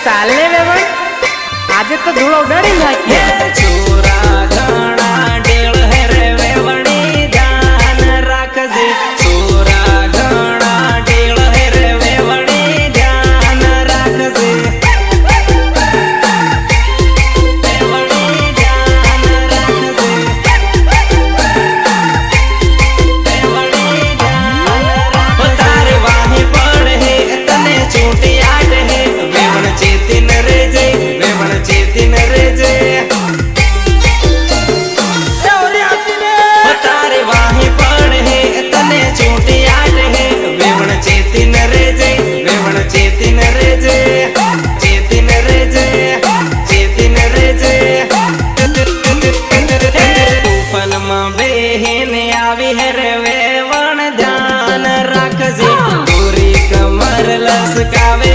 ચાલે વેવણ આજે તો ધૂળો ઉડાડી નાખીએ છોરા ઘણા ઢેળ હે રે વેવણી ધ્યાન રાખજે છોરા ઘણા ઢેળ હે રે વેવણી ધ્યાન રાખજે વેવણી ધ્યાન રાખજે વેવણી ધ્યાન રાખજે તારે વાહે પડ હે તને છૂટી આડ હે વેવણ ચેતીન રેજે વેવણ ચેતીન રેજે તારે વાહે પડ હે તને છૂટી આડ હે વેવણ ચેતીન રેજે વેવણ ચેતીન રેજે ચેતીન રેજે ચેતીન રેજે ઉપનમાં બેહીને આવી હે રે વેવણ ધ્યાન રાખજે ગોરી કમર લસકાવે